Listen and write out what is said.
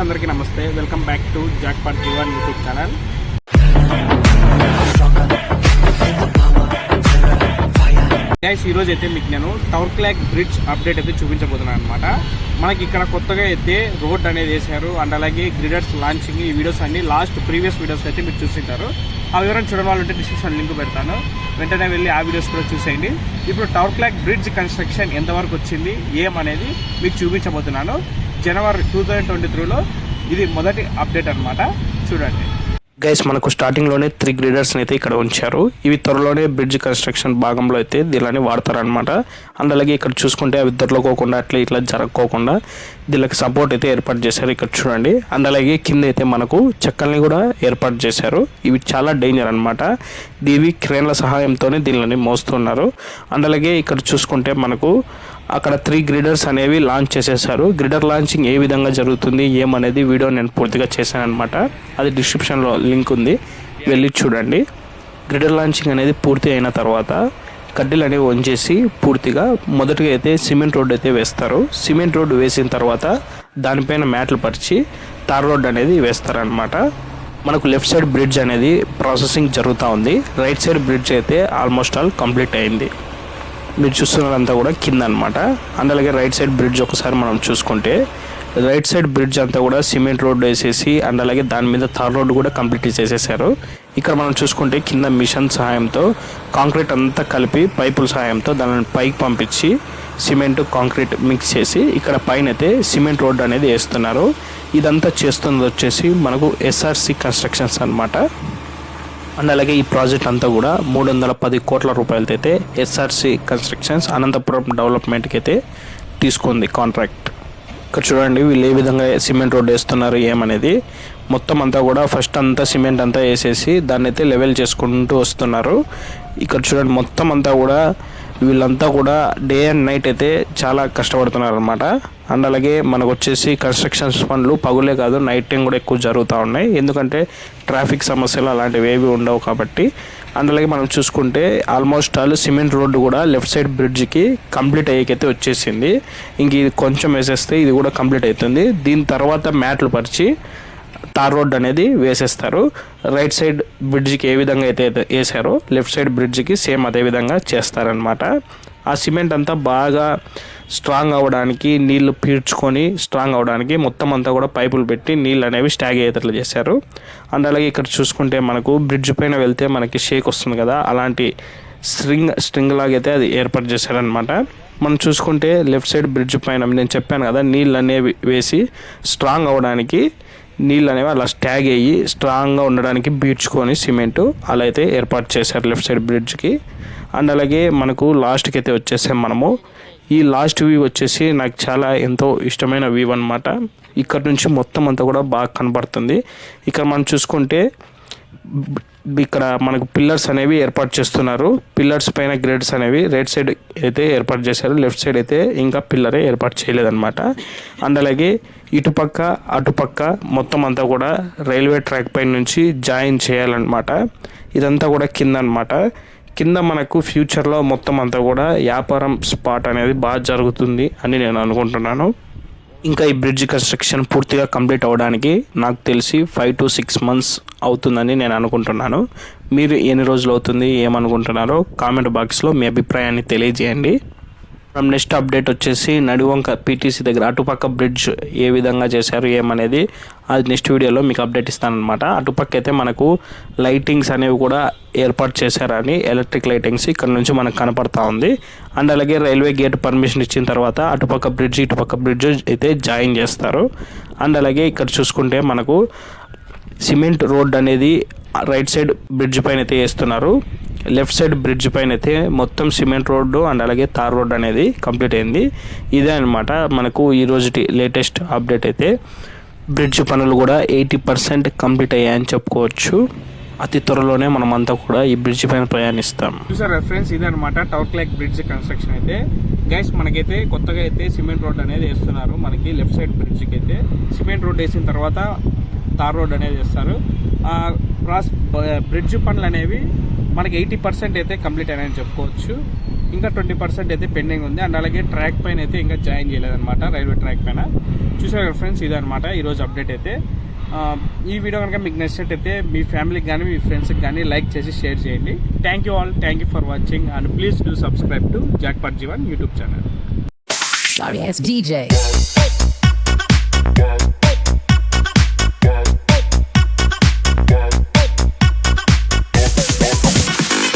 అందరికీ నమస్తే. Welcome back to jackpot Jeevan YouTube channel. Guys, ఈరోజు అయితే మీకు నేను టవర్ క్లాక్ బ్రిడ్జ్ అప్డేట్ అయితే చూపించబోతున్నాను అనమాట. మనకి ఇక్కడ కొత్తగా అయితే రోడ్ అనేది వేశారు అండ్ అలాగే గ్రిడర్స్ లాంచింగ్. ఈ వీడియోస్ అన్ని ప్రీవియస్ వీడియోస్ అయితే మీరు చూసింటారు. ఆ వివరం చూడడం వాళ్ళంటే డిస్క్రిప్షన్ లింక్ పెడతాను, వెంటనే వెళ్ళి ఆ వీడియోస్ కూడా చూసేయండి. ఇప్పుడు టవర్ క్లాక్ బ్రిడ్జ్ కన్స్ట్రక్షన్ ఎంతవరకు వచ్చింది ఏమనేది మీకు చూపించబోతున్నాను. జనవరి 2023లో ఇది మొదటి అప్డేట్ అనమాట. చూడండి గైస్, మనకు స్టార్టింగ్లోనే 3 గ్రిడర్స్ అయితే ఇక్కడ ఉంచారు. ఇవి త్వరలోనే బ్రిడ్జ్ కన్స్ట్రక్షన్ భాగంలో అయితే దీనిని వాడతారనమాట. అండ్ అలాగే ఇక్కడ చూసుకుంటే అవి దొరలకోకుండా ఇట్లా జరగకోకుండా దీనికి సపోర్ట్ అయితే ఏర్పాటు చేశారు. ఇక్కడ చూడండి. అండ్ అలాగే కింద అయితే మనకు చెక్కల్ని కూడా ఏర్పాటు చేశారు. ఇవి చాలా డేంజర్ అనమాట. ఇవి క్రేన్ల సహాయంతోనే దీనిని మోస్తున్నారు. అండ్ అలాగే ఇక్కడ చూసుకుంటే మనకు అక్కడ 3 గ్రిడర్స్ అనేవి లాంచ్ చేసేసారు. గ్రిడర్ లాంచింగ్ ఏ విధంగా జరుగుతుంది ఏమనేది వీడియో నేను పూర్తిగా చేశాను అనమాట. అది డిస్క్రిప్షన్లో లింక్ ఉంది, వెళ్ళి చూడండి. గ్రిడర్ లాంచింగ్ అనేది పూర్తి అయిన తర్వాత కడ్డీలు అనేవి వంచేసి పూర్తిగా మొదటిగా అయితే సిమెంట్ రోడ్ అయితే వేస్తారు. సిమెంట్ రోడ్ వేసిన తర్వాత దానిపైన మ్యాట్లు పరిచి తార్ రోడ్ అనేది వేస్తారనమాట. మనకు లెఫ్ట్ సైడ్ బ్రిడ్జ్ అనేది ప్రాసెసింగ్ జరుగుతూ ఉంది. రైట్ సైడ్ బ్రిడ్జ్ అయితే ఆల్మోస్ట్ ఆల్ కంప్లీట్ అయింది. మీరు చూస్తున్నదంతా కూడా కింద అనమాట. అండ్ అలాగే రైట్ సైడ్ బ్రిడ్జ్ ఒకసారి మనం చూసుకుంటే రైట్ సైడ్ బ్రిడ్జ్ అంతా కూడా సిమెంట్ రోడ్ వేసేసి అండ్ అలాగే దాని మీద తార్ రోడ్ కూడా కంప్లీట్ చేసేసారు. ఇక్కడ మనం చూసుకుంటే కింద మిషన్ సహాయంతో కాంక్రీట్ అంతా కలిపి పైపుల సహాయంతో దానిని పైకి పంపించి సిమెంట్ కాంక్రీట్ మిక్స్ చేసి ఇక్కడ పైన అయితే సిమెంట్ రోడ్ అనేది వేస్తున్నారు. ఇదంతా చేస్తున్నది వచ్చేసి మనకు SRC కన్స్ట్రక్షన్స్ అనమాట. అండ్ అలాగే ఈ ప్రాజెక్ట్ అంతా కూడా 310 కోట్ల రూపాయలతో అయితే SRC కన్స్ట్రక్షన్స్ అనంతపురం డెవలప్మెంట్కి అయితే తీసుకుంది కాంట్రాక్ట్. ఇక్కడ చూడండి వీళ్ళు ఏ విధంగా సిమెంట్ రోడ్ వేస్తున్నారు ఏమనేది. మొత్తం అంతా కూడా ఫస్ట్ అంతా సిమెంట్ అంతా వేసేసి దాన్ని అయితే లెవెల్ చేసుకుంటూ వస్తున్నారు. ఇక్కడ చూడండి మొత్తం అంతా కూడా వీళ్ళంతా కూడా డే అండ్ నైట్ అయితే చాలా కష్టపడుతున్నారు అనమాట. అండ్ అలాగే మనకు వచ్చేసి కన్స్ట్రక్షన్స్ పనులు పగులే కాదు నైట్ టైం కూడా ఎక్కువ జరుగుతూ ఉన్నాయి. ఎందుకంటే ట్రాఫిక్ సమస్యలు అలాంటివి ఏవి ఉండవు కాబట్టి. అండ్ అలాగే మనం చూసుకుంటే ఆల్మోస్ట్ ఆల్ సిమెంట్ రోడ్డు కూడా లెఫ్ట్ సైడ్ బ్రిడ్జ్కి కంప్లీట్ అయ్యేకైతే వచ్చేసింది. ఇంక ఇది కొంచెం వేసేస్తే ఇది కూడా కంప్లీట్ అవుతుంది. దీని తర్వాత మ్యాట్లు పరిచి తార్ రోడ్ అనేది వేసేస్తారు. రైట్ సైడ్ బ్రిడ్జ్కి ఏ విధంగా అయితే వేసారో లెఫ్ట్ సైడ్ బ్రిడ్జ్కి సేమ్ అదే విధంగా చేస్తారనమాట. ఆ సిమెంట్ అంతా బాగా స్ట్రాంగ్ అవ్వడానికి, నీళ్లు పీడ్చుకొని స్ట్రాంగ్ అవ్వడానికి మొత్తం అంతా కూడా పైపులు పెట్టి నీళ్ళు అనేవి స్టాగ్ అయ్యేటట్లు చేశారు. అండ్ అలాగే ఇక్కడ చూసుకుంటే మనకు బ్రిడ్జ్ పైన వెళ్తే మనకి షేక్ వస్తుంది కదా, అలాంటి స్ట్రింగ్ లాగైతే అది ఏర్పాటు చేశారనమాట. మనం చూసుకుంటే లెఫ్ట్ సైడ్ బ్రిడ్జ్ పైన నేను చెప్పాను కదా నీళ్ళు అనేవి వేసి స్ట్రాంగ్ అవ్వడానికి నీళ్ళు అనేవి అలా స్టాగ్ అయ్యి స్ట్రాంగ్గా ఉండడానికి బీడ్చుకొని సిమెంటు అలా అయితే ఏర్పాటు చేశారు లెఫ్ట్ సైడ్ బ్రిడ్జ్కి. అండ్ అలాగే మనకు లాస్ట్కి అయితే వచ్చేసాం మనము. ఈ లాస్ట్ వ్యూ వచ్చేసి నాకు చాలా ఎంతో ఇష్టమైన వ్యూ అనమాట. ఇక్కడ నుంచి మొత్తం అంతా కూడా బాగా కనబడుతుంది. ఇక్కడ మనం చూసుకుంటే ఇక్కడ మనకు పిల్లర్స్ అనేవి ఏర్పాటు చేస్తున్నారు. పిల్లర్స్ పైన గ్రేడ్స్ అనేవి రైట్ సైడ్ అయితే ఏర్పాటు చేశారు. లెఫ్ట్ సైడ్ అయితే ఇంకా పిల్లరే ఏర్పాటు చేయలేదన్నమాట. అండ్ అలాగే ఇటుపక్క అటుపక్క మొత్తం అంతా కూడా రైల్వే ట్రాక్ పైన నుంచి జాయిన్ చేయాలన్నమాట. ఇదంతా కూడా కింద అనమాట. కింద మనకు ఫ్యూచర్లో మొత్తం అంతా కూడా వ్యాపారం స్పాట్ అనేది బాగా జరుగుతుంది అని నేను అనుకుంటున్నాను. ఇంకా ఈ బ్రిడ్జ్ కన్స్ట్రక్షన్ పూర్తిగా కంప్లీట్ అవ్వడానికి నాకు తెలిసి 5 to 6 months అవుతుందని నేను అనుకుంటున్నాను. మీరు ఎన్ని రోజులు అవుతుంది ఏమనుకుంటున్నారో కామెంట్ బాక్స్లో మీ అభిప్రాయాన్ని తెలియజేయండి. మనం నెక్స్ట్ అప్డేట్ వచ్చేసి నడివంక PTC దగ్గర అటుపక్క బ్రిడ్జ్ ఏ విధంగా చేశారు ఏమనేది అది నెక్స్ట్ వీడియోలో మీకు అప్డేట్ ఇస్తానమాట. అటుపక్క అయితే మనకు లైటింగ్స్ అనేవి కూడా ఏర్పాటు చేశారని, ఎలక్ట్రిక్ లైటింగ్స్ ఇక్కడ నుంచి మనకు కనపడతా ఉంది. అండ్ అలాగే రైల్వే గేట్ పర్మిషన్ ఇచ్చిన తర్వాత అటుపక్క బ్రిడ్జ్ ఇటుపక్క బ్రిడ్జ్ అయితే జాయిన్ చేస్తారు. అండ్ అలాగే ఇక్కడ చూసుకుంటే మనకు సిమెంట్ రోడ్ అనేది రైట్ సైడ్ బ్రిడ్జ్ పైన అయితే వేస్తున్నారు. లెఫ్ట్ సైడ్ బ్రిడ్జ్ పైన అయితే మొత్తం సిమెంట్ రోడ్డు అండ్ అలాగే తార్ రోడ్ అనేది కంప్లీట్ అయింది. ఇదే అనమాట మనకు ఈరోజుటి లేటెస్ట్ అప్డేట్. అయితే బ్రిడ్జ్ పనులు కూడా 80% కంప్లీట్ అయ్యాయని చెప్పుకోవచ్చు. అతి త్వరలోనే మనం అంతా కూడా ఈ బ్రిడ్జ్ పైన ప్రయాణిస్తాం. చూసారా ఫ్రెండ్స్, ఇదే అనమాట టవర్ క్లాక్ బ్రిడ్జ్ కన్స్ట్రక్షన్ అయితే. గైస్, మనకైతే కొత్తగా అయితే సిమెంట్ రోడ్ అనేది వేస్తున్నారు. మనకి లెఫ్ట్ సైడ్ బ్రిడ్జ్కి అయితే సిమెంట్ రోడ్ వేసిన తర్వాత తార్ రోడ్ అనేది వేస్తారు. బ్రిడ్జ్ పనులు అనేవి మనకి 80% అయితే కంప్లీట్ అయినాయని చెప్పుకోవచ్చు. ఇంకా 20% అయితే పెండింగ్ ఉంది. అండ్ అలాగే ట్రాక్ పైన అయితే ఇంకా జాయిన్ చేయలేదన్నమాట, రైల్వే ట్రాక్ పైన. చూసారు కదా ఫ్రెండ్స్, ఇదనమాట ఈరోజు అప్డేట్ అయితే. ఈ వీడియో కనుక మీకు నచ్చినట్టయితే మీ ఫ్యామిలీకి కానీ మీ ఫ్రెండ్స్కి కానీ లైక్ చేసి షేర్ చేయండి. Thank you all, thank you for watching and please do subscribe to jackpot Jeevan YouTube channel. Sorry, it's DJ.